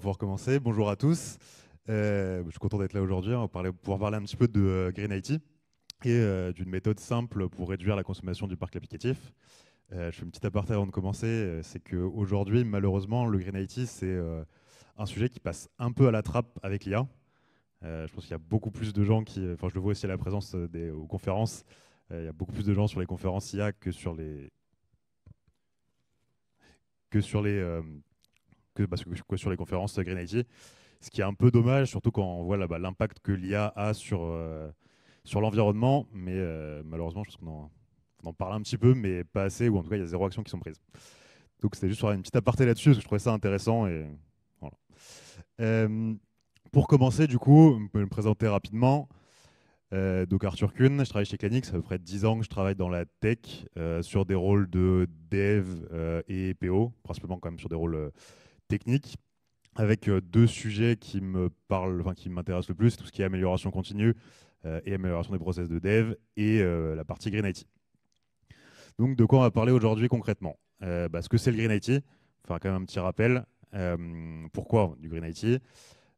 pouvoir commencer. Bonjour à tous. Je suis content d'être là aujourd'hui. On va pouvoir parler un petit peu de Green IT et d'une méthode simple pour réduire la consommation du parc applicatif. Je fais une petite aparté avant de commencer. C'est qu'aujourd'hui, malheureusement, le Green IT, c'est un sujet qui passe un peu à la trappe avec l'IA. Je pense qu'il y a beaucoup plus de gens qui. Enfin, je le vois aussi à la présence aux conférences. Il y a beaucoup plus de gens sur les conférences IA que sur les, que sur les conférences Green IT. Ce qui est un peu dommage, surtout quand on voit l'impact que l'IA a sur l'environnement. Mais malheureusement, je pense on en parle un petit peu, mais pas assez, ou en tout cas, il y a zéro action qui sont prises. Donc c'était juste pour faire une petite aparté là-dessus, parce que je trouvais ça intéressant. Et voilà. Euh, pour commencer, du coup, on peut me présenter rapidement. Donc Arthur Kuhn, je travaille chez Canix, ça fait à peu près 10 ans que je travaille dans la tech, sur des rôles de dev et PO, principalement quand même sur des rôles techniques, avec deux sujets qui me parlent, enfin qui m'intéressent le plus, tout ce qui est amélioration continue et amélioration des process de dev et la partie Green IT. Donc de quoi on va parler aujourd'hui concrètement? Ce que c'est le Green IT, enfin quand même un petit rappel. Pourquoi du Green IT?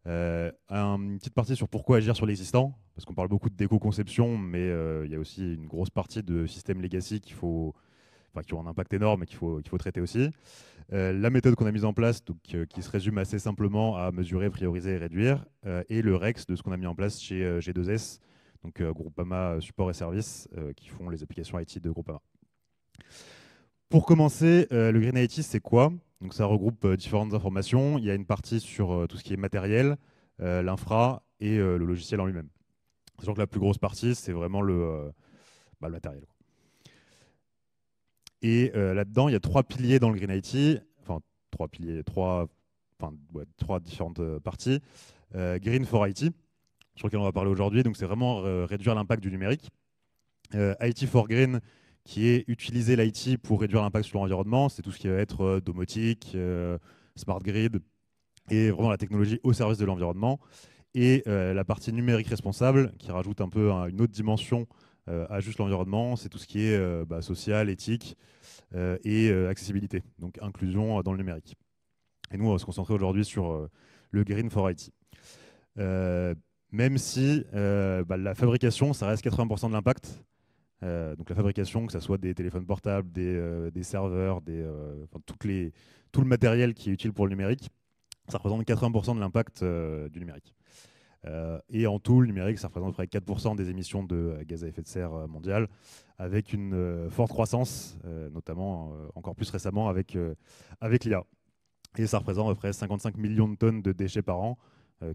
Une petite partie sur pourquoi agir sur l'existant, parce qu'on parle beaucoup d'éco-conception, mais il y a aussi une grosse partie de systèmes legacy qui ont un impact énorme et qu'il faut traiter aussi. La méthode qu'on a mise en place, donc, qui se résume assez simplement à mesurer, prioriser et réduire, et le REX de ce qu'on a mis en place chez G2S, donc Groupama Support et Services, qui font les applications IT de Groupama. Pour commencer, le Green IT, c'est quoi? Donc, ça regroupe différentes informations. Il y a une partie sur tout ce qui est matériel, l'infra et le logiciel en lui-même. Sachant que la plus grosse partie, c'est vraiment le matériel. Et là-dedans, il y a trois piliers dans le Green IT, enfin trois piliers, trois différentes parties. Green for IT, sur lequel on va parler aujourd'hui, donc c'est vraiment réduire l'impact du numérique. IT for Green, qui est utiliser l'IT pour réduire l'impact sur l'environnement, c'est tout ce qui va être domotique, smart grid, et vraiment la technologie au service de l'environnement. Et la partie numérique responsable, qui rajoute un peu une autre dimension à juste l'environnement, c'est tout ce qui est social, éthique, et accessibilité, donc inclusion dans le numérique. Et nous, on va se concentrer aujourd'hui sur le Green for IT. Euh, Même si la fabrication, ça reste 80% de l'impact. Donc la fabrication, que ce soit des téléphones portables, des serveurs, tout le matériel qui est utile pour le numérique, ça représente 80% de l'impact du numérique. Et en tout, le numérique, ça représente à peu près 4% des émissions de gaz à effet de serre mondiales, avec une forte croissance, notamment encore plus récemment avec l'IA. Et ça représente à peu près 55 millions de tonnes de déchets par an,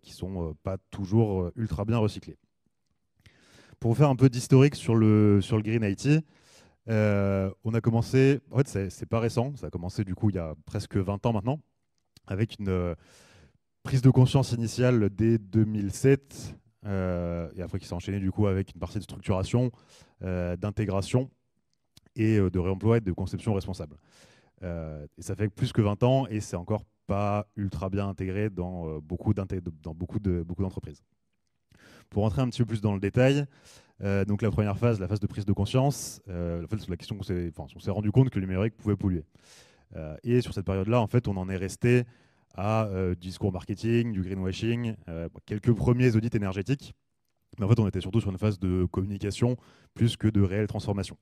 qui ne sont pas toujours ultra bien recyclés. Pour vous faire un peu d'historique sur le Green IT, on a commencé, en fait c'est pas récent, ça a commencé du coup il y a presque 20 ans maintenant, avec une prise de conscience initiale dès 2007, et après qui s'est enchaîné du coup avec une partie de structuration, d'intégration et de réemploi et de conception responsable. Et ça fait plus que 20 ans et c'est encore pas ultra bien intégré dans beaucoup d'entreprises. Pour rentrer un petit peu plus dans le détail, donc la première phase, la phase de prise de conscience, en fait, c'est la question on s'est rendu compte que le numérique pouvait polluer. Et sur cette période-là, en fait, on en est resté à du discours marketing, du greenwashing, quelques premiers audits énergétiques. Mais en fait, on était surtout sur une phase de communication plus que de réelle transformation.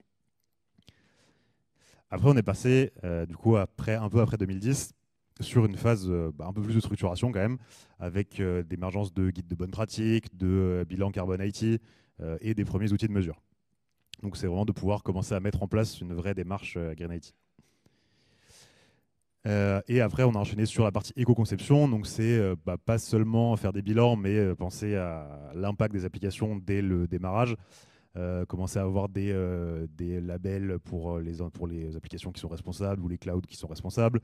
Après, on est passé, du coup, un peu après 2010, sur une phase un peu plus de structuration quand même, avec l'émergence de guides de bonnes pratiques, de bilan carbone IT et des premiers outils de mesure. Donc, c'est vraiment de pouvoir commencer à mettre en place une vraie démarche Green IT. Et après, on a enchaîné sur la partie éco-conception. Donc, c'est pas seulement faire des bilans, mais penser à l'impact des applications dès le démarrage. Commencer à avoir des labels pour les applications qui sont responsables ou les clouds qui sont responsables.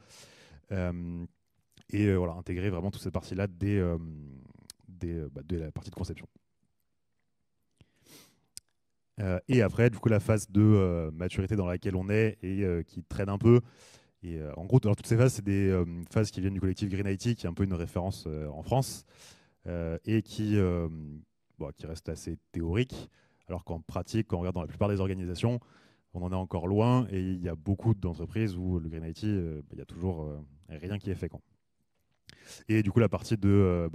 Et voilà, intégrer vraiment toute cette partie-là dès la partie de conception. Et après, du coup, la phase de maturité dans laquelle on est et qui traîne un peu. Et en gros, alors, toutes ces phases, c'est des phases qui viennent du collectif Green IT, qui est un peu une référence en France, et qui reste assez théorique, alors qu'en pratique, quand on regarde dans la plupart des organisations, on en est encore loin, et il y a beaucoup d'entreprises où le Green IT, il y a toujours rien qui est fait. Et du coup, la partie de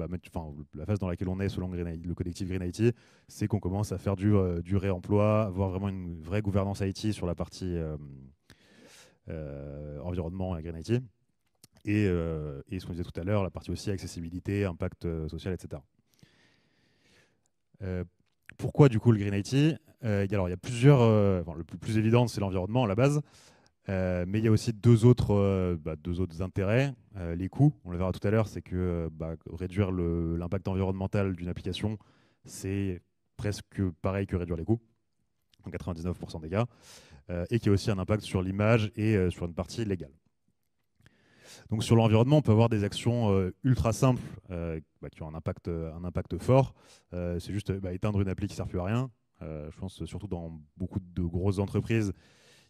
la phase dans laquelle on est selon le collectif Green IT, c'est qu'on commence à faire du réemploi, avoir vraiment une vraie gouvernance IT sur la partie environnement et Green IT. Et ce qu'on disait tout à l'heure, la partie aussi accessibilité, impact social, etc. Euh, Pourquoi du coup le Green IT? Alors, il y a plusieurs. Le plus évident, c'est l'environnement à la base. Mais il y a aussi deux autres intérêts. Les coûts, on le verra tout à l'heure, c'est que réduire l'impact environnemental d'une application, c'est presque pareil que réduire les coûts, en 99% des cas, et qu'il y a aussi un impact sur l'image et sur une partie légale. Donc sur l'environnement, on peut avoir des actions ultra simples qui ont un impact fort. C'est juste éteindre une appli qui ne sert plus à rien. Je pense surtout dans beaucoup de grosses entreprises,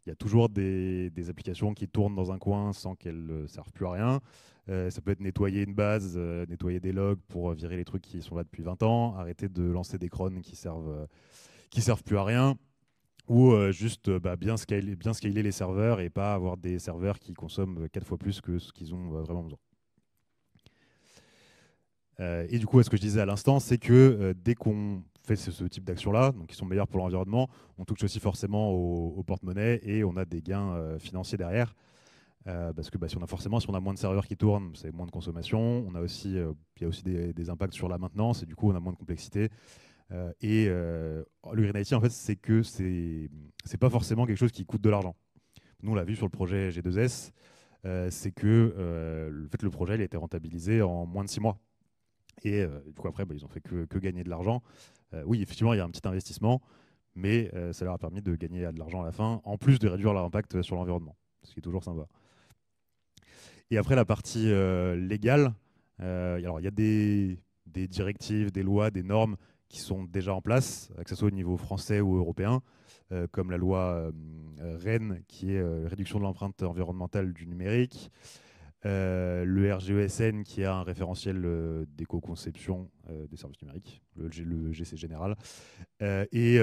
il y a toujours des applications qui tournent dans un coin sans qu'elles ne servent plus à rien. Ça peut être nettoyer une base, nettoyer des logs pour virer les trucs qui sont là depuis 20 ans, arrêter de lancer des crons qui servent plus à rien, ou juste bien scaler les serveurs et pas avoir des serveurs qui consomment 4 fois plus que ce qu'ils ont vraiment besoin. Et du coup, ce que je disais à l'instant, c'est que dès qu'on fait ce type d'actions-là, donc qui sont meilleures pour l'environnement, on touche aussi forcément au porte-monnaie et on a des gains financiers derrière. Parce que si on a moins de serveurs qui tournent, c'est moins de consommation. Il y a aussi des impacts sur la maintenance et du coup, on a moins de complexité. Le Green IT, en fait, c'est que c'est pas forcément quelque chose qui coûte de l'argent. Nous, on l'a vu sur le projet G2S, c'est que en fait, le projet il a été rentabilisé en moins de 6 mois. Et du coup, après, ils ont fait que gagner de l'argent. Oui, effectivement, il y a un petit investissement, mais ça leur a permis de gagner de l'argent à la fin, en plus de réduire leur impact sur l'environnement, ce qui est toujours sympa. Et après, la partie légale, alors il y a des directives, des lois, des normes qui sont déjà en place, que ce soit au niveau français ou européen, comme la loi REN, qui est réduction de l'empreinte environnementale du numérique, le RGESN, qui a un référentiel d'éco-conception des services numériques, le GC général, et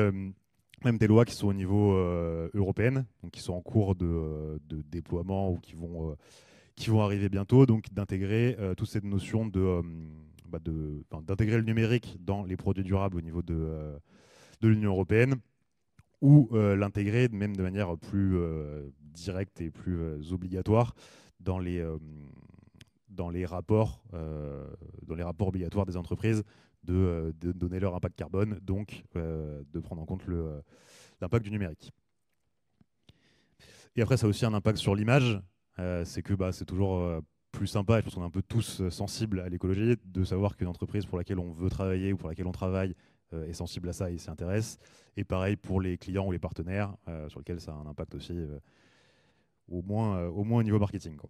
même des lois qui sont au niveau européen, donc qui sont en cours de déploiement ou qui vont arriver bientôt, donc d'intégrer toute cette notion d'intégrer le numérique dans les produits durables au niveau de l'Union européenne, ou l'intégrer même de manière plus directe et plus obligatoire dans les rapports obligatoires des entreprises de donner leur impact carbone, donc de prendre en compte l'impact du numérique. Et après, ça a aussi un impact sur l'image. C'est que c'est toujours plus sympa, et je pense qu'on est un peu tous sensibles à l'écologie, de savoir qu'une entreprise pour laquelle on veut travailler ou pour laquelle on travaille est sensible à ça et s'y intéresse. Et pareil pour les clients ou les partenaires, sur lesquels ça a un impact aussi, au moins au niveau marketing, quoi.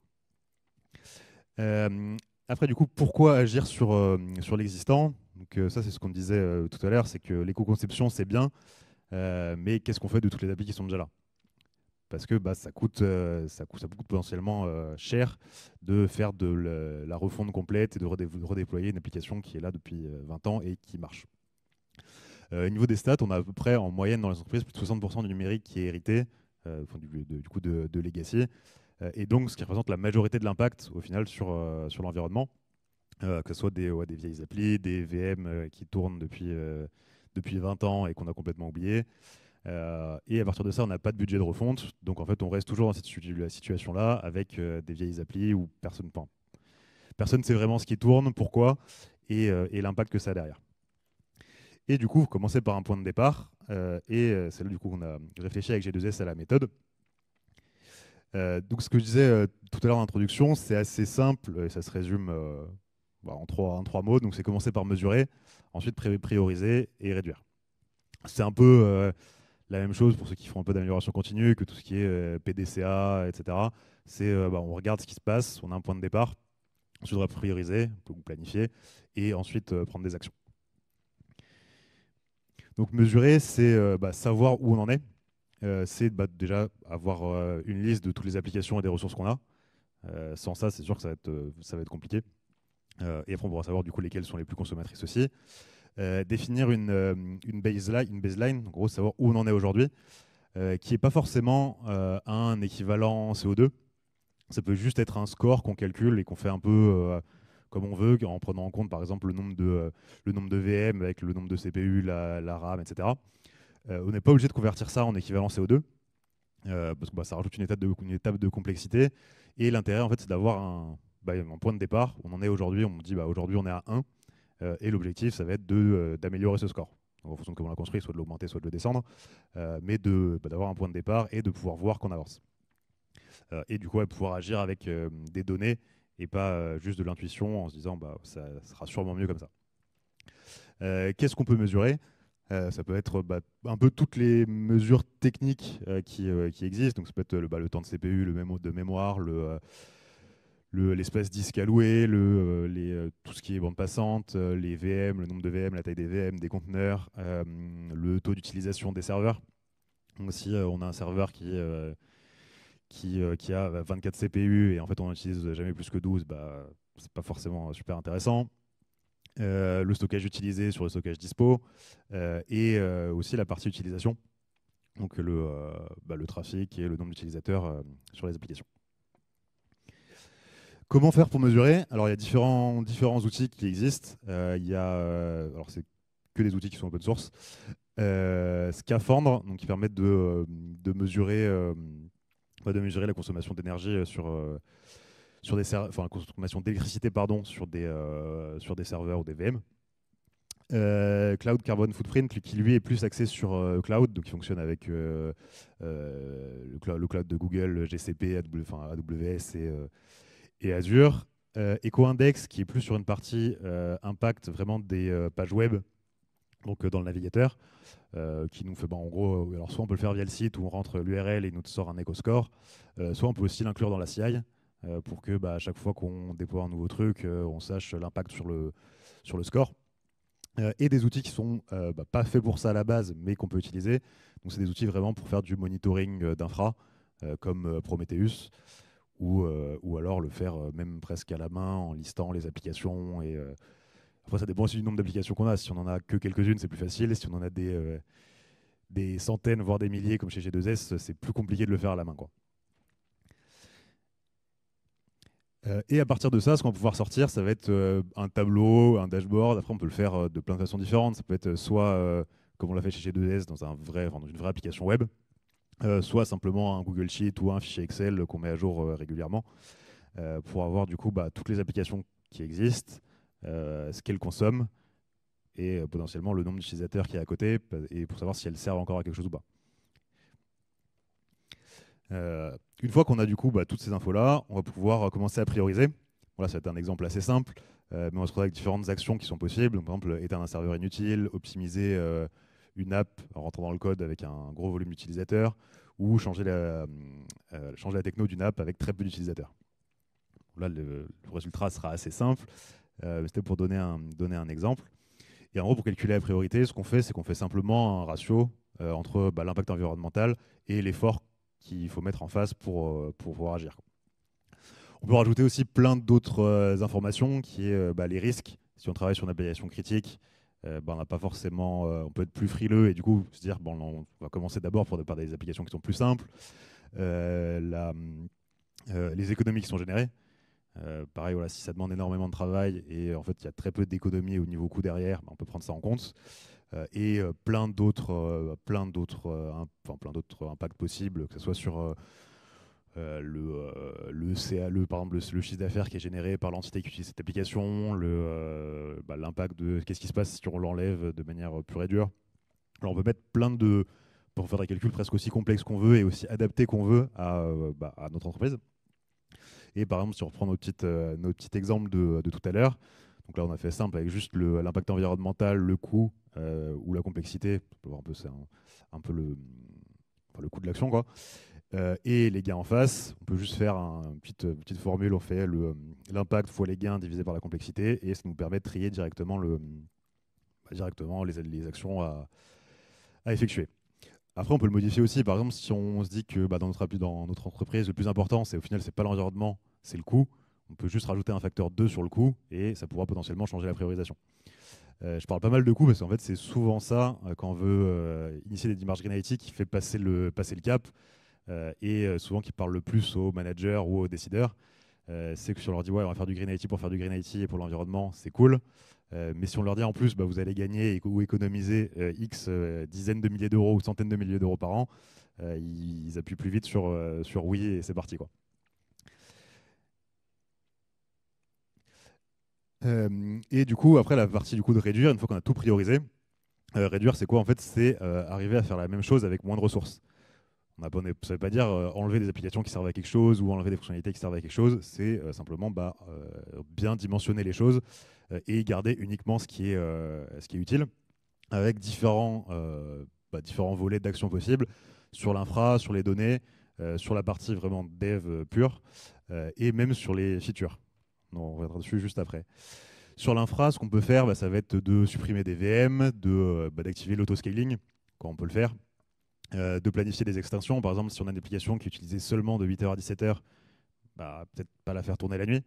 Après, du coup, pourquoi agir sur l'existant? Donc, ça, c'est ce qu'on disait tout à l'heure, c'est que l'éco-conception, c'est bien, mais qu'est-ce qu'on fait de toutes les applis qui sont déjà là? Parce que ça coûte potentiellement cher de faire la refonte complète et de redéployer une application qui est là depuis 20 ans et qui marche. Au niveau des stats, on a à peu près en moyenne dans les entreprises plus de 60% du numérique qui est hérité, du coup de legacy, et donc ce qui représente la majorité de l'impact au final sur l'environnement, que ce soit des vieilles applis, des VM qui tournent depuis 20 ans et qu'on a complètement oublié. Et à partir de ça, on n'a pas de budget de refonte. Donc en fait, on reste toujours dans cette situation-là avec des vieilles applis où personne ne sait vraiment ce qui tourne, pourquoi, et l'impact que ça a derrière. Et du coup, vous commencez par un point de départ. C'est là du coup qu'on a réfléchi avec G2S à la méthode. Donc ce que je disais tout à l'heure en introduction, c'est assez simple et ça se résume en trois mots. Donc c'est commencer par mesurer, ensuite prioriser et réduire. C'est un peu la même chose pour ceux qui font un peu d'amélioration continue, que tout ce qui est PDCA, etc. C'est on regarde ce qui se passe, on a un point de départ, ensuite on va prioriser, on peut planifier, et ensuite prendre des actions. Donc mesurer, c'est savoir où on en est. C'est déjà avoir une liste de toutes les applications et des ressources qu'on a. Sans ça, c'est sûr que ça va être compliqué. Et après, on pourra savoir du coup lesquelles sont les plus consommatrices aussi. Définir une baseline, en gros, savoir où on en est aujourd'hui, qui n'est pas forcément un équivalent CO2. Ça peut juste être un score qu'on calcule et qu'on fait un peu comme on veut, en prenant en compte par exemple le nombre de VM avec le nombre de CPU, la RAM, etc. On n'est pas obligé de convertir ça en équivalent CO2 parce que ça rajoute une étape de complexité. Et l'intérêt, en fait, c'est d'avoir un point de départ. On en est aujourd'hui, on dit aujourd'hui on est à 1. Et l'objectif, ça va être d'améliorer ce score. Donc, en fonction de comment on l'a construit, soit de l'augmenter, soit de le descendre. Mais d'avoir un point de départ et de pouvoir voir qu'on avance. Et du coup, pouvoir agir avec des données et pas juste de l'intuition en se disant ça sera sûrement mieux comme ça. Qu'est-ce qu'on peut mesurer? Ça peut être un peu toutes les mesures techniques qui existent. Donc ça peut être le temps de CPU, de mémoire, l'espace disque alloué, tout ce qui est bande passante, les VM, le nombre de VM, la taille des VM, des conteneurs, le taux d'utilisation des serveurs. Donc si on a un serveur qui a 24 CPU et en fait on n'utilise jamais plus que 12, c'est pas forcément super intéressant. Le stockage utilisé sur le stockage dispo et aussi la partie utilisation, donc le trafic et le nombre d'utilisateurs sur les applications. Comment faire pour mesurer? Alors il y a différents outils qui existent. Alors c'est que des outils qui sont open source. Scaphandre, donc qui permettent de mesurer la consommation d'énergie sur des la consommation d'électricité sur des serveurs ou des VM. Cloud Carbon Footprint, qui lui est plus axé sur cloud, donc il fonctionne avec le cloud de Google, GCP, AWS et Azure. EcoIndex, qui est plus sur une partie impact vraiment des pages web, donc dans le navigateur, qui nous fait en gros, alors soit on peut le faire via le site où on rentre l'URL et il nous sort un EcoScore, soit on peut aussi l'inclure dans la CI pour que à chaque fois qu'on déploie un nouveau truc, on sache l'impact sur le score. Et des outils qui sont pas faits pour ça à la base, mais qu'on peut utiliser. Donc c'est des outils vraiment pour faire du monitoring d'infra, comme Prometheus, ou alors le faire même presque à la main en listant les applications. Après, ça dépend aussi du nombre d'applications qu'on a. Si on en a que quelques-unes, c'est plus facile. Si on en a des centaines, voire des milliers, comme chez G2S, c'est plus compliqué de le faire à la main, quoi. Et à partir de ça, ce qu'on va pouvoir sortir, ça va être un tableau, un dashboard. Après, on peut le faire de plein de façons différentes. Ça peut être soit, comme on l'a fait chez G2S, dans une vraie application web, soit simplement un Google Sheet ou un fichier Excel qu'on met à jour régulièrement, pour avoir du coup toutes les applications qui existent, ce qu'elles consomment, et potentiellement le nombre d'utilisateurs qui est à côté, et pour savoir si elles servent encore à quelque chose ou pas. Une fois qu'on a du coup toutes ces infos-là, on va pouvoir commencer à prioriser. Voilà, ça va être un exemple assez simple, mais on va se retrouver avec différentes actions qui sont possibles. Donc, par exemple, éteindre un serveur inutile, optimiser une app en rentrant dans le code avec un gros volume d'utilisateurs, ou changer la techno d'une app avec très peu d'utilisateurs. Là, le résultat sera assez simple. C'était pour donner un exemple. Et en gros, pour calculer la priorité, ce qu'on fait, c'est qu'on fait simplement un ratio entre l'impact environnemental et l'effort qu'il faut mettre en face pour pouvoir agir. On peut rajouter aussi plein d'autres informations, qui est les risques. Si on travaille sur une application critique, on n'a pas forcément, on peut être plus frileux et du coup se dire on va commencer d'abord par des applications qui sont plus simples. Les économies qui sont générées. Pareil, voilà, si ça demande énormément de travail et en fait il y a très peu d'économies au niveau coût derrière, on peut prendre ça en compte. Et plein d'autres impacts possibles, que ce soit sur le CA, par exemple le chiffre d'affaires qui est généré par l'entité qui utilise cette application, l'impact de qu'est-ce qui se passe si on l'enlève de manière pure et dure. Alors on peut mettre pour faire des calculs presque aussi complexes qu'on veut et aussi adaptés qu'on veut à notre entreprise. Et par exemple, si on reprend notre petit exemple de tout à l'heure, donc là on a fait simple avec juste l'impact environnemental, le coût ou la complexité, on peut voir un peu, c'est un peu le coût de l'action, quoi. Et les gains en face, on peut juste faire une petite formule, on fait l'impact fois les gains divisé par la complexité, et ça nous permet de trier directement les actions à effectuer. Après, on peut le modifier aussi. Par exemple, si on se dit que dans notre entreprise, le plus important, c'est au final, c'est pas l'environnement, c'est le coût. On peut juste rajouter un facteur 2 sur le coût et ça pourra potentiellement changer la priorisation. Je parle pas mal de coûts parce qu'en fait, c'est souvent ça quand on veut initier des démarches Green IT qui fait passer le cap et souvent qui parle le plus aux managers ou aux décideurs. c'est que si on leur dit ouais, on va faire du Green IT pour faire du Green IT et pour l'environnement, c'est cool. Mais si on leur dit en plus, bah, vous allez gagner ou économiser X dizaines de milliers d'euros ou centaines de milliers d'euros par an, ils appuient plus vite sur oui et c'est parti, quoi. Et du coup, après la partie du coup de réduire, une fois qu'on a tout priorisé, réduire, c'est quoi en fait? C'est arriver à faire la même chose avec moins de ressources. Ça ne veut pas dire enlever des applications qui servent à quelque chose ou enlever des fonctionnalités qui servent à quelque chose. C'est simplement bien dimensionner les choses et garder uniquement ce qui est utile avec différents volets d'action possibles sur l'infra, sur les données, sur la partie vraiment dev pure et même sur les features. On reviendra dessus juste après. Sur l'infra, ce qu'on peut faire, ça va être de supprimer des VM, d'activer l'autoscaling quand on peut le faire, de planifier des extensions. Par exemple, si on a une application qui est utilisée seulement de 8h à 17h, peut-être pas la faire tourner la nuit.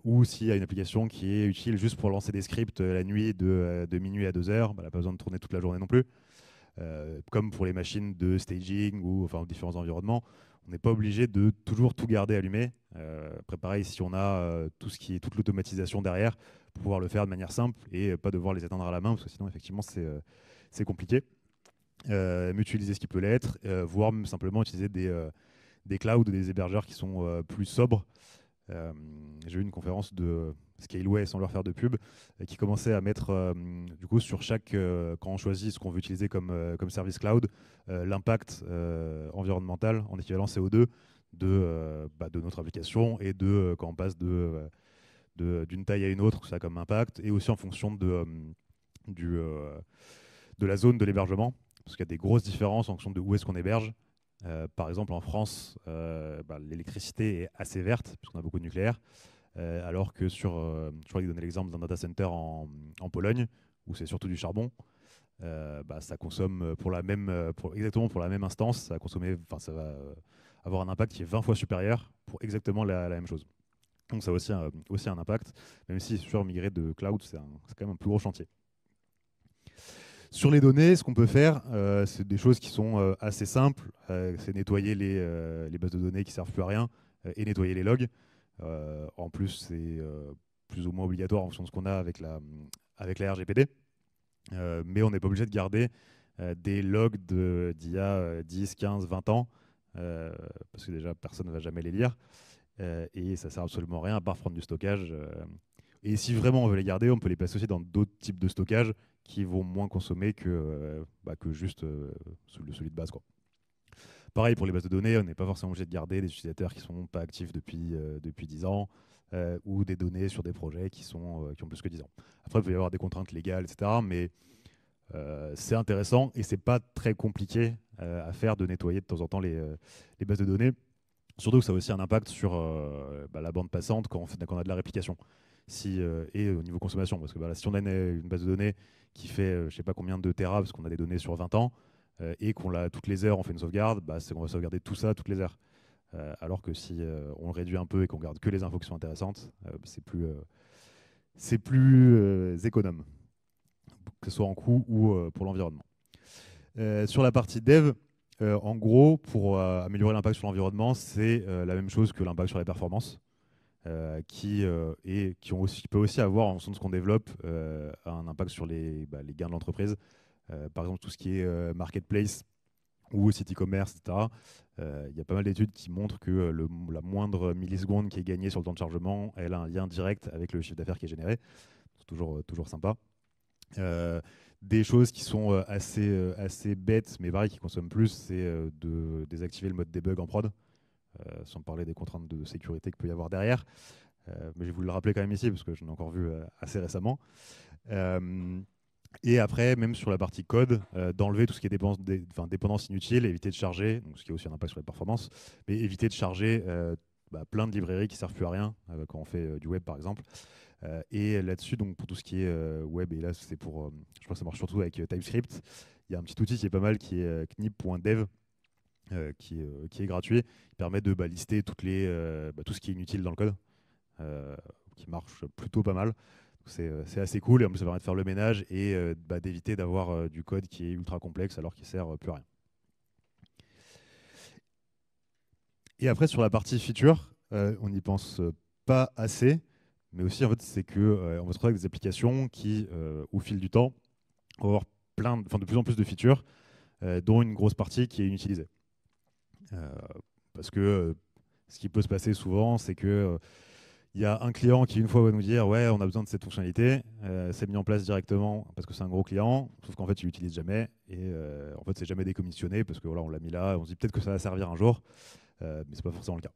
Ou s'il y a une application qui est utile juste pour lancer des scripts la nuit de minuit à 2h, elle n'a pas besoin de tourner toute la journée non plus. Comme pour les machines de staging ou enfin, différents environnements, on n'est pas obligé de toujours tout garder allumé. Après, pareil, si on a toute l'automatisation derrière, pour pouvoir le faire de manière simple et pas devoir les éteindre à la main, parce que sinon, effectivement, c'est compliqué. Mutualiser ce qui peut l'être, voire même simplement utiliser des clouds, des hébergeurs qui sont plus sobres. J'ai eu une conférence de Scaleway, sans leur faire de pub, qui commençait à mettre du coup sur quand on choisit ce qu'on veut utiliser comme service cloud, l'impact environnemental en équivalent CO2 de notre application et quand on passe d'une taille à une autre, ça a comme impact, et aussi en fonction du, de la zone de l'hébergement, parce qu'il y a des grosses différences en fonction de où est-ce qu'on héberge. Par exemple, en France, l'électricité est assez verte, puisqu'on a beaucoup de nucléaire, alors que je crois qu'il donnait l'exemple d'un data center en Pologne, où c'est surtout du charbon. Ça consomme exactement pour la même instance, ça va avoir un impact qui est 20 fois supérieur pour exactement la même chose. Donc ça a aussi un impact, même si sur migrer de cloud, c'est quand même un plus gros chantier. Sur les données, ce qu'on peut faire, c'est des choses qui sont assez simples. C'est nettoyer les bases de données qui ne servent plus à rien et nettoyer les logs. En plus, c'est plus ou moins obligatoire en fonction de ce qu'on a avec la RGPD. Mais on n'est pas obligé de garder des logs d'il y a 10, 15, 20 ans, parce que déjà, personne ne va jamais les lire. Et ça ne sert absolument à rien à part prendre du stockage. Et si vraiment on veut les garder, on peut les placer aussi dans d'autres types de stockage qui vont moins consommer que juste celui de base, quoi. Pareil pour les bases de données, on n'est pas forcément obligé de garder des utilisateurs qui ne sont pas actifs depuis 10 ans ou des données sur des projets qui ont plus que 10 ans. Après, il peut y avoir des contraintes légales, etc. Mais c'est intéressant et c'est pas très compliqué à faire de nettoyer de temps en temps les bases de données. Surtout que ça a aussi un impact sur la bande passante quand on a de la réplication. Et au niveau consommation, parce que si on a une base de données qui fait je ne sais pas combien de téra, parce qu'on a des données sur 20 ans, et qu'on l'a toutes les heures, on fait une sauvegarde, c'est qu'on va sauvegarder tout ça toutes les heures. Alors que si on le réduit un peu et qu'on garde que les infos qui sont intéressantes, c'est plus économe, que ce soit en coût ou pour l'environnement. Sur la partie dev, en gros, pour améliorer l'impact sur l'environnement, c'est la même chose que l'impact sur les performances. Qui peut aussi avoir, en fonction de ce qu'on développe, un impact sur les gains de l'entreprise. Par exemple, tout ce qui est marketplace ou site e-commerce, etc. Il y a pas mal d'études qui montrent que la moindre milliseconde qui est gagnée sur le temps de chargement, elle a un lien direct avec le chiffre d'affaires qui est généré. C'est toujours sympa. Des choses qui sont assez bêtes, mais pareil, qui consomment plus, c'est de désactiver le mode debug en prod. Sans parler des contraintes de sécurité qu'il peut y avoir derrière. Mais je vais vous le rappeler quand même ici, parce que j'en ai encore vu assez récemment. Et après, même sur la partie code, d'enlever tout ce qui est dépendance inutile, éviter de charger, donc ce qui a aussi un impact sur les performances, mais éviter de charger plein de librairies qui ne servent plus à rien quand on fait du web, par exemple. Et là-dessus, donc pour tout ce qui est web, et là, c'est pour, je crois que ça marche surtout avec TypeScript, il y a un petit outil qui est pas mal, qui est knip.dev, qui est gratuit, qui permet de lister tout ce qui est inutile dans le code, qui marche plutôt pas mal. C'est assez cool et en plus ça permet de faire le ménage et d'éviter d'avoir du code qui est ultra complexe alors qu'il sert plus à rien. Et après sur la partie feature, on n'y pense pas assez, mais aussi en fait, c'est que on va se retrouver avec des applications qui, au fil du temps, vont avoir de plus en plus de features, dont une grosse partie qui est inutilisée. Euh, Parce que ce qui peut se passer souvent, c'est que il y a un client qui une fois va nous dire ouais, on a besoin de cette fonctionnalité, c'est mis en place directement parce que c'est un gros client, sauf qu'en fait il l'utilise jamais et en fait c'est jamais décommissionné parce que voilà, on l'a mis là, on se dit peut-être que ça va servir un jour, mais c'est pas forcément le cas.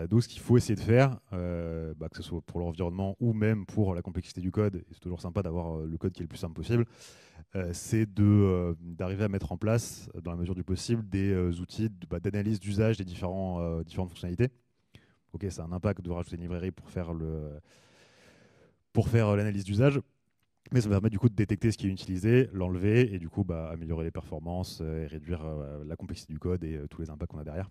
Donc ce qu'il faut essayer de faire, que ce soit pour l'environnement ou même pour la complexité du code, et c'est toujours sympa d'avoir le code qui est le plus simple possible, c'est d'arriver à mettre en place, dans la mesure du possible, des outils d'analyse d'usage des différentes fonctionnalités. Ok, ça a un impact de rajouter une librairie pour faire l'analyse d'usage, mais ça va permettre du coup de détecter ce qui est utilisé, l'enlever et du coup améliorer les performances et réduire la complexité du code et tous les impacts qu'on a derrière.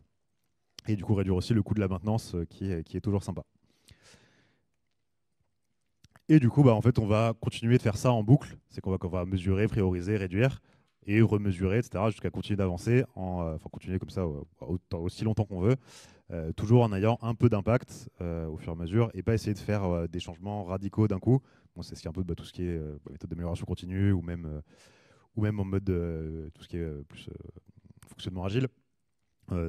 Et du coup réduire aussi le coût de la maintenance qui est toujours sympa. Et du coup, en fait, on va continuer de faire ça en boucle. C'est qu'on va mesurer, prioriser, réduire et remesurer, etc., jusqu'à continuer d'avancer, enfin continuer comme ça aussi longtemps qu'on veut, toujours en ayant un peu d'impact au fur et à mesure et pas essayer de faire des changements radicaux d'un coup. Bon, c'est ce qui est un peu tout ce qui est méthode d'amélioration continue ou même en mode tout ce qui est plus fonctionnement agile,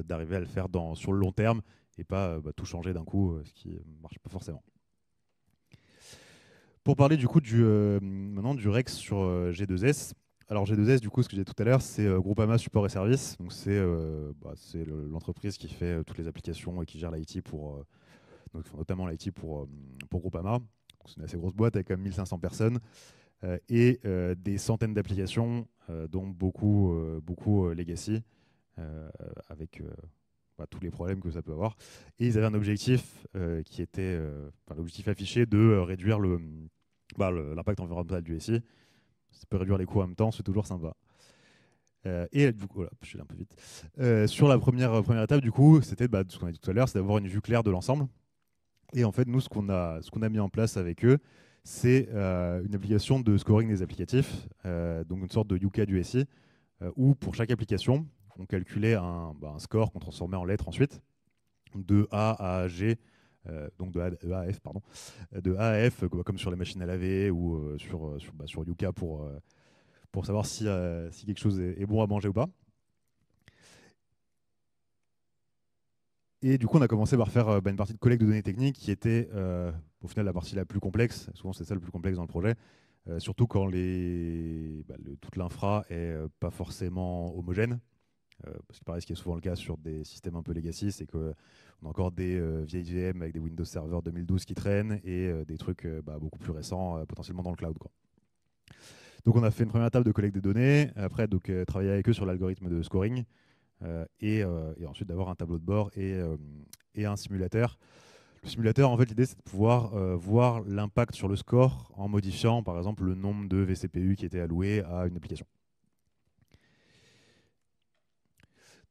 d'arriver à le faire sur le long terme et pas tout changer d'un coup, ce qui ne marche pas forcément. Pour parler du coup maintenant du Rex sur G2S. Alors G2S, du coup, ce que j'ai dit tout à l'heure, c'est Groupama Support et Services. Donc c'est l'entreprise qui fait toutes les applications et qui gère l'IT donc notamment l'IT pour Groupama. C'est une assez grosse boîte avec quand même 1500 personnes et des centaines d'applications, dont beaucoup legacy, avec tous les problèmes que ça peut avoir. Et ils avaient un objectif qui était l'objectif affiché de réduire l'impact environnemental du SI. Ça peut réduire les coûts en même temps, c'est toujours sympa. Et du coup, voilà, je suis un peu vite. Sur la première étape, du coup, c'était ce qu'on a dit tout à l'heure, c'est d'avoir une vue claire de l'ensemble. Et en fait, nous, ce qu'on a mis en place avec eux, c'est une application de scoring des applicatifs, donc une sorte de Yuka du SI, où pour chaque application, on calculait un score qu'on transformait en lettres ensuite, de A à G, donc de A à F, pardon, de A à F, comme sur les machines à laver ou sur Yuka pour savoir si quelque chose est bon à manger ou pas. Et du coup, on a commencé par faire une partie de collecte de données techniques qui était au final la partie la plus complexe. Souvent, c'est ça le plus complexe dans le projet. Surtout quand toute l'infra est pas forcément homogène. Parce que pareil, ce qui est souvent le cas sur des systèmes un peu legacy, c'est qu'on a encore des vieilles VM avec des Windows Server 2012 qui traînent et des trucs beaucoup plus récents, potentiellement dans le cloud, quoi. Donc on a fait une première étape de collecte des données, après travailler avec eux sur l'algorithme de scoring, et ensuite d'avoir un tableau de bord et un simulateur. Le simulateur, en fait, l'idée c'est de pouvoir voir l'impact sur le score en modifiant par exemple le nombre de vCPU qui était alloué à une application.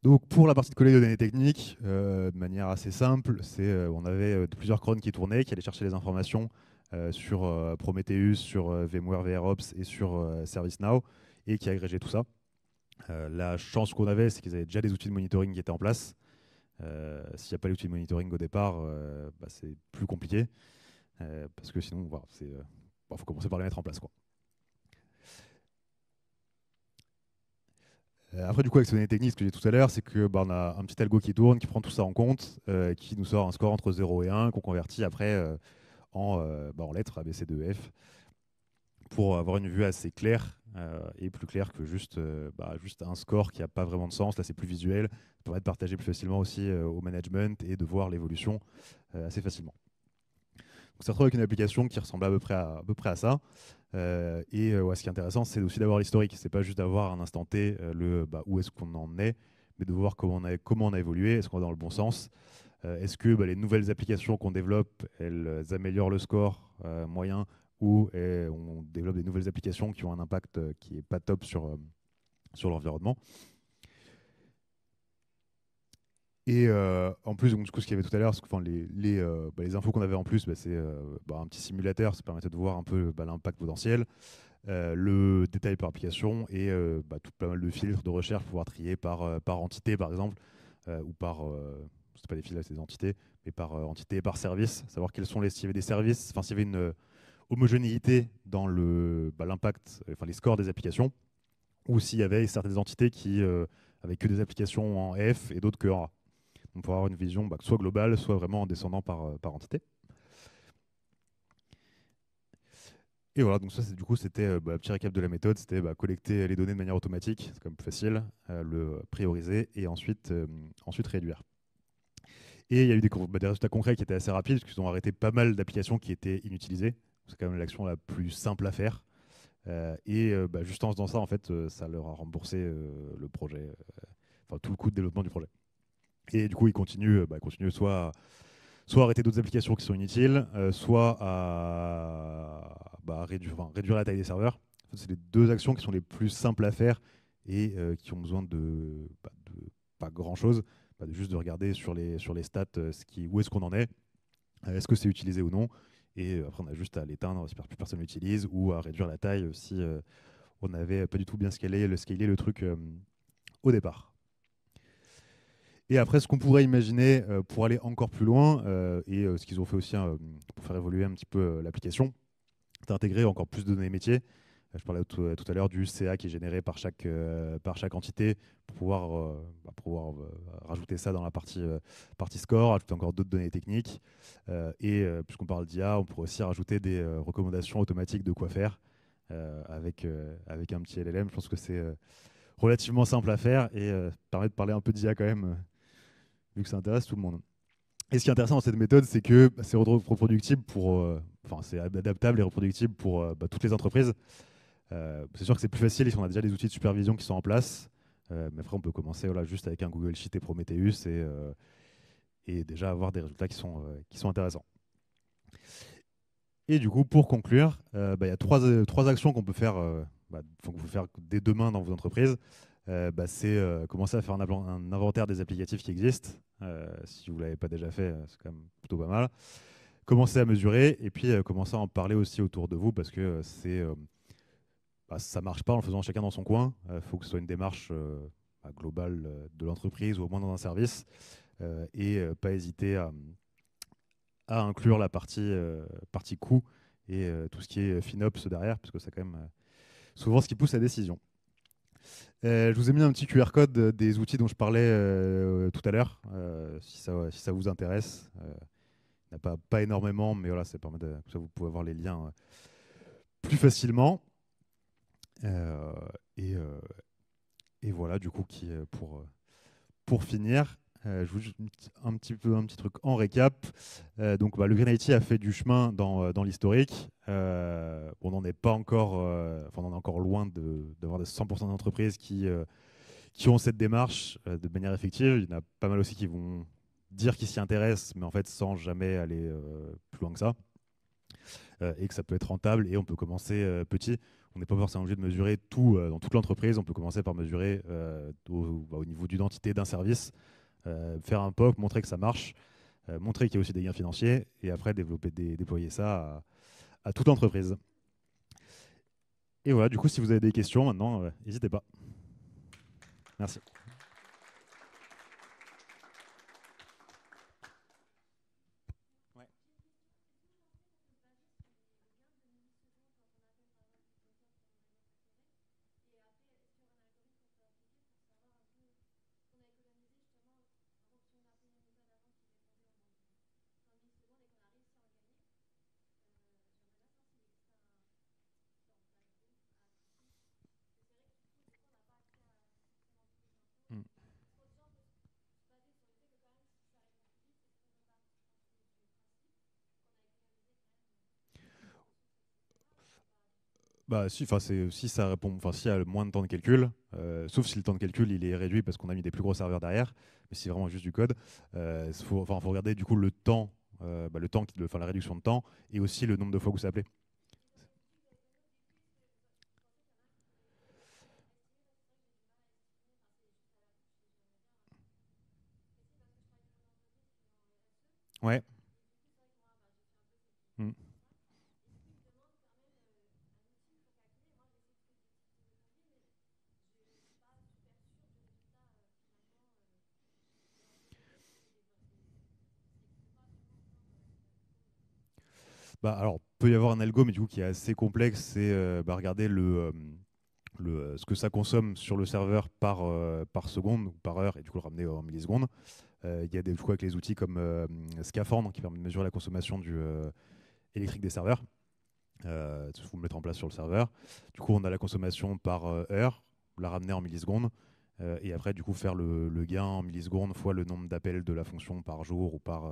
Donc pour la partie de collecte de données techniques, de manière assez simple, on avait plusieurs crons qui tournaient, qui allaient chercher les informations sur Prometheus, sur VMware VROps et sur ServiceNow, et qui agrégeaient tout ça. La chance qu'on avait, c'est qu'ils avaient déjà des outils de monitoring qui étaient en place. S'il n'y a pas l'outil de monitoring au départ, c'est plus compliqué, parce que sinon, faut commencer par les mettre en place, quoi. Après, du coup, avec ces données techniques, ce que j'ai dit tout à l'heure, c'est que on a un petit algo qui tourne, qui prend tout ça en compte, qui nous sort un score entre 0 et 1, qu'on convertit après en lettres A, B, C, D, E, F, pour avoir une vue assez claire et plus claire que juste un score qui n'a pas vraiment de sens. Là, c'est plus visuel. Ça permet de partager plus facilement aussi au management et de voir l'évolution assez facilement. Donc, ça se retrouve avec une application qui ressemble à peu près à ça. Ce qui est intéressant, c'est aussi d'avoir l'historique. C'est pas juste d'avoir un instant T où est-ce qu'on en est, mais de voir comment on a évolué, est-ce qu'on va dans le bon sens. Est-ce que les nouvelles applications qu'on développe, elles améliorent le score moyen, ou on développe des nouvelles applications qui ont un impact qui n'est pas top sur l'environnement. Et en plus, donc, du coup, ce qu'il y avait tout à l'heure, les infos qu'on avait en plus, c'est un petit simulateur, ça permettait de voir un peu l'impact potentiel, le détail par application et tout pas mal de filtres de recherche pour pouvoir trier par entité, par exemple, ou par c'est pas des fils, là, c'est des entités, mais par entité et par service, savoir s'il y avait des services, enfin s'il y avait une homogénéité dans l'impact, enfin les scores des applications, ou s'il y avait certaines entités qui avaient que des applications en F et d'autres que en A. Donc pour avoir une vision soit globale, soit vraiment en descendant par entité. Et voilà, donc ça, du coup, c'était un petit récap de la méthode. C'était collecter les données de manière automatique, c'est quand même plus facile, le prioriser et ensuite réduire. Et il y a eu des résultats concrets qui étaient assez rapides, parce qu'ils ont arrêté pas mal d'applications qui étaient inutilisées. C'est quand même l'action la plus simple à faire. Juste en faisant ça, en fait, ça leur a remboursé le projet, enfin tout le coût de développement du projet. Et du coup, ils continuent soit à arrêter d'autres applications qui sont inutiles, soit à réduire la taille des serveurs. En fait, c'est les deux actions qui sont les plus simples à faire et qui ont besoin de pas grand-chose, juste de regarder sur les stats où est-ce qu'on en est, est-ce que c'est utilisé ou non, et après on a juste à l'éteindre si plus personne l'utilise ou à réduire la taille si on n'avait pas du tout bien scalé le truc au départ. Et après, ce qu'on pourrait imaginer pour aller encore plus loin, ce qu'ils ont fait aussi pour faire évoluer un petit peu l'application, c'est intégrer encore plus de données métiers. Je parlais tout à l'heure du CA qui est généré par chaque entité pour pouvoir rajouter ça dans la partie score, ajouter encore d'autres données techniques. Puisqu'on parle d'IA, on pourrait aussi rajouter des recommandations automatiques de quoi faire avec un petit LLM. Je pense que c'est relativement simple à faire et permet de parler un peu d'IA quand même, vu que ça intéresse tout le monde. Et ce qui est intéressant dans cette méthode, c'est que c'est reproductible c'est adaptable et reproductible pour toutes les entreprises. C'est sûr que c'est plus facile si on a déjà des outils de supervision qui sont en place. Mais après, on peut commencer juste avec un Google Sheet et Prometheus et déjà avoir des résultats qui sont intéressants. Et du coup, pour conclure, il y a trois actions qu'on peut faire dès demain dans vos entreprises. C'est commencer à faire un inventaire des applicatifs qui existent. Si vous ne l'avez pas déjà fait, c'est quand même plutôt pas mal. Commencer à mesurer et puis commencer à en parler aussi autour de vous parce que ça ne marche pas en le faisant chacun dans son coin. Il faut que ce soit une démarche globale de l'entreprise ou au moins dans un service et pas hésiter à inclure la partie coût et tout ce qui est FinOps derrière parce que c'est quand même souvent ce qui pousse la décision. Je vous ai mis un petit QR code des outils dont je parlais tout à l'heure, si ça vous intéresse. Il n'y en a pas énormément, mais voilà, ça permet ça vous pouvez avoir les liens plus facilement. Euh, et, euh, et voilà, du coup, pour finir, je vous dis un petit truc en récap. Donc, le Green IT a fait du chemin dans l'historique. On n'en est pas encore, on en est encore loin d'avoir des 100% d'entreprises qui ont cette démarche de manière effective. Il y en a pas mal aussi qui vont dire qu'ils s'y intéressent, mais en fait sans jamais aller plus loin que ça. Et que ça peut être rentable et on peut commencer petit. On n'est pas forcément obligé de mesurer tout dans toute l'entreprise. On peut commencer par mesurer au niveau d'une entité, d'un service, faire un POC, montrer que ça marche, montrer qu'il y a aussi des gains financiers et après déployer ça à toute entreprise. Et voilà, du coup, si vous avez des questions maintenant, n'hésitez pas. Merci. Mm. Si ça répond, s'il y a moins de temps de calcul, sauf si le temps de calcul il est réduit parce qu'on a mis des plus gros serveurs derrière, mais si c'est vraiment juste du code, faut regarder du coup la réduction de temps et aussi le nombre de fois que vous appelez. Ouais. Mm. Alors, peut y avoir un algo, mais du coup, qui est assez complexe, c'est regarder ce que ça consomme sur le serveur par seconde ou par heure, et du coup le ramener en millisecondes. Il y a du coup avec les outils comme Scaphandre qui permet de mesurer la consommation électrique des serveurs. Il faut le mettre en place sur le serveur. Du coup, on a la consommation par heure, la ramener en millisecondes, et après, du coup, faire le gain en millisecondes fois le nombre d'appels de la fonction par jour ou par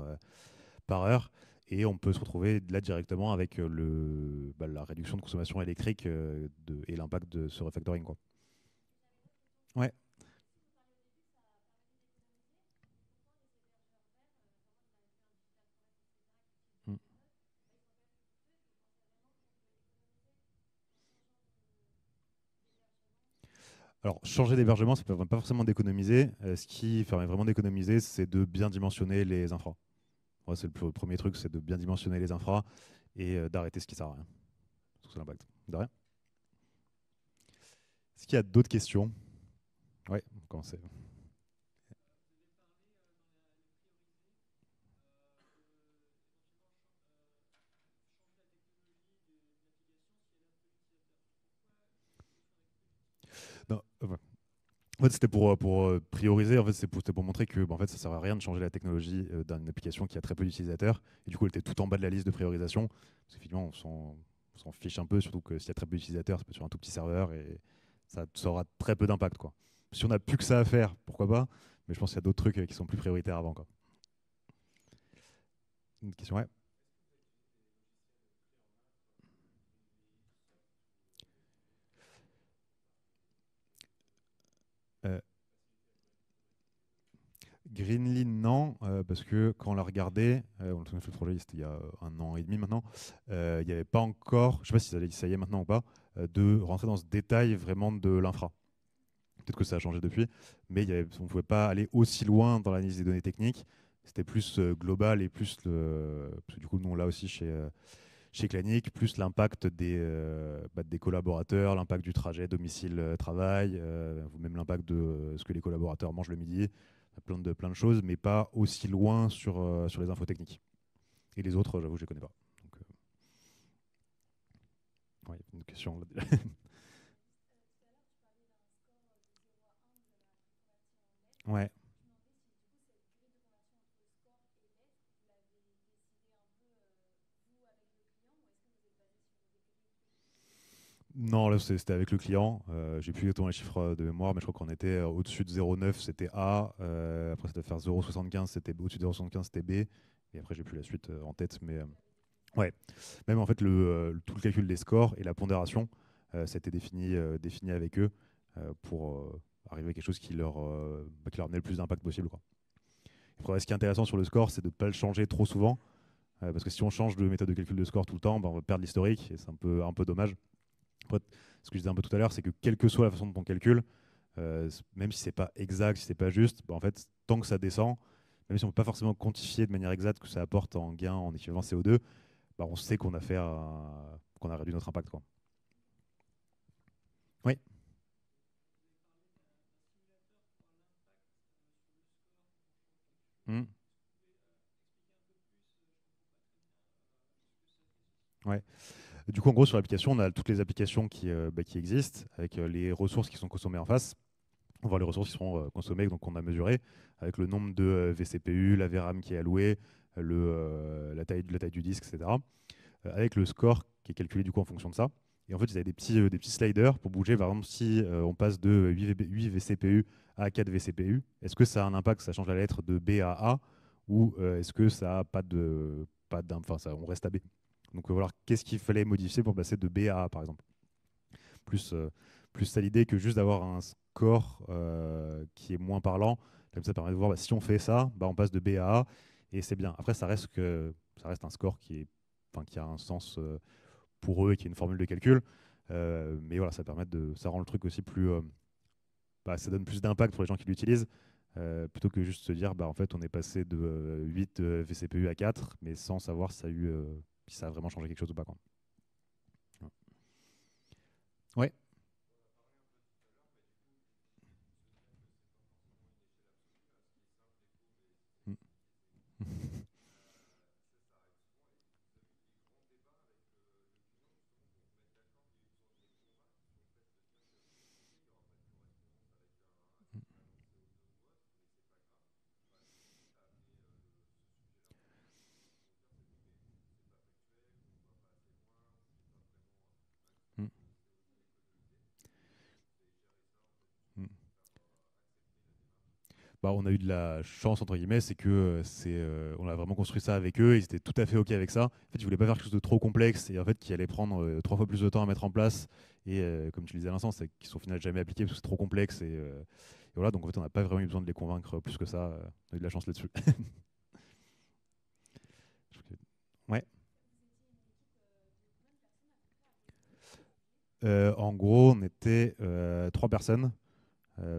heure. Et on peut se retrouver là directement avec la réduction de consommation électrique et l'impact de ce refactoring, quoi. Ouais. Mm. Alors, changer d'hébergement, ça ne permet pas forcément d'économiser. Ce qui permet vraiment d'économiser, c'est de bien dimensionner les infras. Ouais, c'est le premier truc, c'est de bien dimensionner les infras et d'arrêter ce qui sert à rien. C'est l'impact. De rien. Est-ce qu'il y a d'autres questions? Ouais, on commence. Non, en fait, c'était pour prioriser. En fait, c'était pour montrer que en fait, ça sert à rien de changer la technologie d'une application qui a très peu d'utilisateurs. Et du coup, elle était tout en bas de la liste de priorisation. Parce qu'effectivement, on s'en fiche un peu, surtout que s'il y a très peu d'utilisateurs, c'est sur un tout petit serveur et ça aura très peu d'impact, quoi. Si on n'a plus que ça à faire, pourquoi pas? Mais je pense qu'il y a d'autres trucs qui sont plus prioritaires avant, quoi. Une question, ouais. Euh, Greenly, non, parce que quand on l'a regardé, on a fait le projet, c'était il y a un an et demi maintenant, il n'y avait pas encore, je ne sais pas si ça y est maintenant ou pas, de rentrer dans ce détail vraiment de l'infra. Peut-être que ça a changé depuis, mais on ne pouvait pas aller aussi loin dans l'analyse des données techniques. C'était plus global et plus parce que du coup, nous, on l'a aussi chez Clanic, plus l'impact des collaborateurs, l'impact du trajet domicile-travail, ou même l'impact de ce que les collaborateurs mangent le midi, plein de choses, mais pas aussi loin sur les infos techniques. Et les autres, j'avoue, je ne les connais pas. Donc, ouais, une question. Là, déjà. Ouais. Non, là c'était avec le client. J'ai plus exactement les chiffres de mémoire, mais je crois qu'on était au-dessus de 0,9, c'était A. Après, ça devait faire 0,75, c'était au-dessus de 0,75, c'était B. Et après, j'ai plus la suite en tête. Mais ouais, même en fait, tout le calcul des scores et la pondération, ça a été défini avec eux pour arriver à quelque chose qui leur amenait le plus d'impact possible, quoi. Après, ce qui est intéressant sur le score, c'est de ne pas le changer trop souvent. Parce que si on change de méthode de calcul de score tout le temps, on va perdre l'historique et c'est un peu dommage. Après, ce que je disais un peu tout à l'heure, c'est que quelle que soit la façon dont on calcule, même si c'est pas exact, si c'est pas juste, en fait, tant que ça descend, même si on peut pas forcément quantifier de manière exacte que ça apporte en gain en équivalent CO2, on sait qu'on a réduit notre impact, quoi. Oui. Mm. Ouais. Du coup, en gros, sur l'application, on a toutes les applications qui existent, avec les ressources qui sont consommées en face. On voit les ressources qui seront consommées, donc on a mesuré, avec le nombre de vCPU, la VRAM qui est allouée, la taille du disque, etc. Avec le score qui est calculé du coup en fonction de ça. Et en fait, ils avaient des petits sliders pour bouger. Par exemple, si on passe de 8 vCPU à 4 vCPU, est-ce que ça a un impact, ça change la lettre de B à A, ou est-ce que ça a enfin, on reste à B. Donc voilà, qu'est-ce qu'il fallait modifier pour passer de B à A, par exemple. Plus, plus ça l'idée que juste d'avoir un score qui est moins parlant. Comme ça permet de voir, si on fait ça, on passe de B à A, et c'est bien. Après, ça reste un score enfin, qui a un sens pour eux et qui est une formule de calcul. Mais voilà, ça rend le truc aussi plus. Ça donne plus d'impact pour les gens qui l'utilisent. Plutôt que juste se dire, en fait, on est passé de 8 vCPU à 4, mais sans savoir si ça a vraiment changé quelque chose ou pas, quoi. Ouais. Mm. Bah, on a eu de la chance, entre guillemets, c'est que on a vraiment construit ça avec eux, ils étaient tout à fait OK avec ça. En fait, ils voulaient pas faire quelque chose de trop complexe et en fait qui allait prendre 3 fois plus de temps à mettre en place. Et comme tu le disais à l'instant, c'est qu'ils sont au final jamais appliqués parce que c'est trop complexe. Et voilà, donc en fait, on n'a pas vraiment eu besoin de les convaincre plus que ça. On a eu de la chance là-dessus. Ouais. En gros, on était 3 personnes.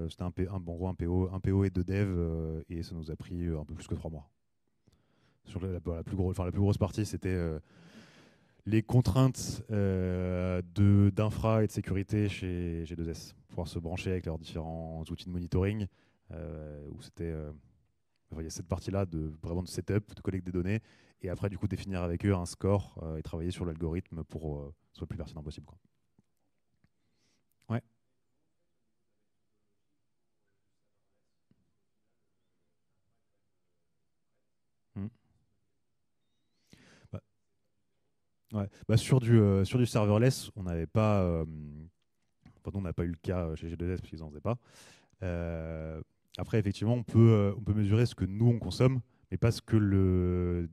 C'était bon, en gros, un PO et 2 devs, et ça nous a pris un peu plus que 3 mois. Sur la plus grosse partie, c'était les contraintes d'infra et de sécurité chez G2S, pouvoir se brancher avec leurs différents outils de monitoring, où il y a cette partie-là de vraiment de setup, de collecte des données, et après du coup définir avec eux un score et travailler sur l'algorithme pour que ce soit le plus pertinent possible, quoi. Ouais. Mm. Bah, ouais. Bah, sur du serverless, on n'avait pas, enfin, nous, on n'a pas eu le cas chez G2S parce qu'ils n'en faisaient pas. Euh, Après, effectivement, on peut mesurer ce que nous, on consomme, mais pas ce que le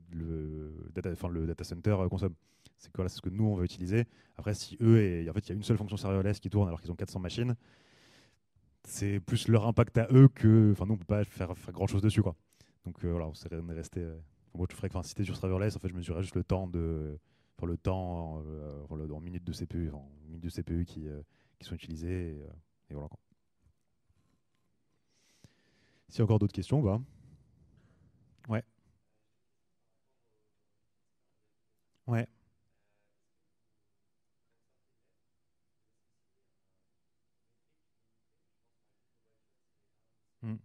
data center consomme. C'est quoi, c'est ce que nous, on va utiliser. Après, si eux, en fait, il y a une seule fonction serverless qui tourne alors qu'ils ont 400 machines, c'est plus leur impact à eux que. Enfin, nous, on peut pas faire grand-chose dessus, quoi. Donc voilà, on est resté. Moi, je ferais que, enfin, si t'es sur serverless, en fait, je mesurais juste le temps enfin, le temps en minutes de CPU, enfin, en minutes de CPU qui sont utilisées. Et voilà, quoi. S'il y a encore d'autres questions, bah. Ouais, ouais. Mm.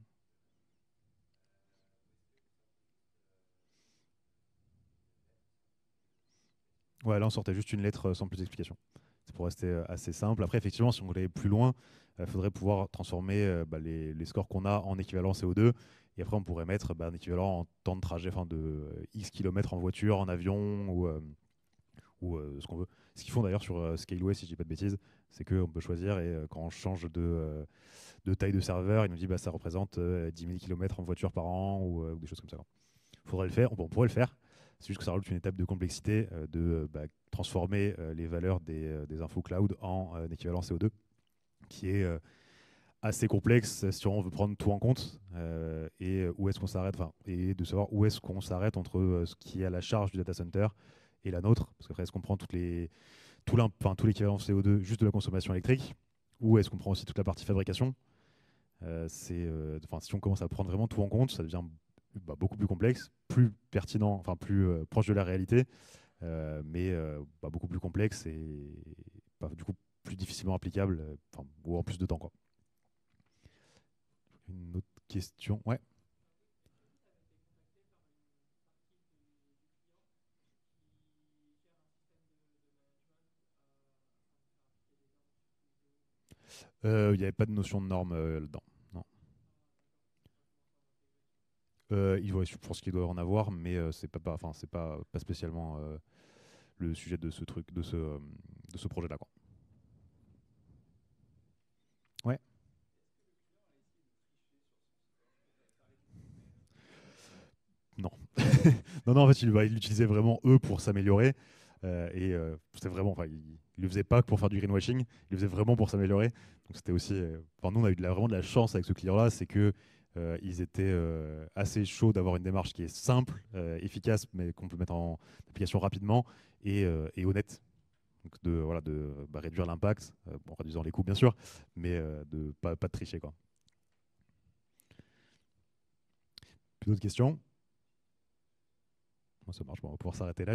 Ouais, là, on sortait juste une lettre sans plus d'explication. C'est pour rester assez simple. Après, effectivement, si on voulait aller plus loin, il faudrait pouvoir transformer bah, les scores qu'on a en équivalent CO2. Et après, on pourrait mettre bah, un équivalent en temps de trajet, enfin de X kilomètres en voiture, en avion ou ce qu'on veut. Ce qu'ils font d'ailleurs sur Scaleway, si je dis pas de bêtises, c'est qu'on peut choisir et quand on change de taille de serveur, il nous dit bah, ça représente 10 000 kilomètres en voiture par an ou des choses comme ça. Faudrait le faire, on pourrait le faire. C'est juste que ça rajoute une étape de complexité de bah, transformer les valeurs des infos cloud en équivalent CO2, qui est assez complexe si on veut prendre tout en compte et où est-ce qu'on s'arrête, enfin, et de savoir où est-ce qu'on s'arrête entre ce qui est à la charge du data center et la nôtre, parce qu'après est-ce qu'on prend tout l'équivalent CO2 juste de la consommation électrique, ou est-ce qu'on prend aussi toute la partie fabrication. Si on commence à prendre vraiment tout en compte, ça devient bah, beaucoup plus complexe, plus pertinent, enfin plus proche de la réalité, mais bah, beaucoup plus complexe et bah, du coup plus difficilement applicable, ou en plus de temps, quoi. Une autre question, ouais. Il n'y avait pas de notion de norme là-dedans. Non. Je pense qu'il doit en avoir, mais enfin, c'est pas spécialement le sujet de ce truc, de ce projet-là, quoi. Ouais. Non. Non, non, en fait, il l'utilisait vraiment eux pour s'améliorer. C'était vraiment, enfin, il le faisait pas que pour faire du greenwashing, il le faisait vraiment pour s'améliorer. Donc c'était aussi, enfin, nous, on a eu vraiment de la chance avec ce client-là, c'est que ils étaient assez chauds d'avoir une démarche qui est simple, efficace, mais qu'on peut mettre en application rapidement et honnête. Donc voilà, de bah, réduire l'impact, en réduisant les coûts bien sûr, mais de pas de tricher, quoi. Plus d'autres questions? Moi, ça marche, bon, on va pouvoir s'arrêter là.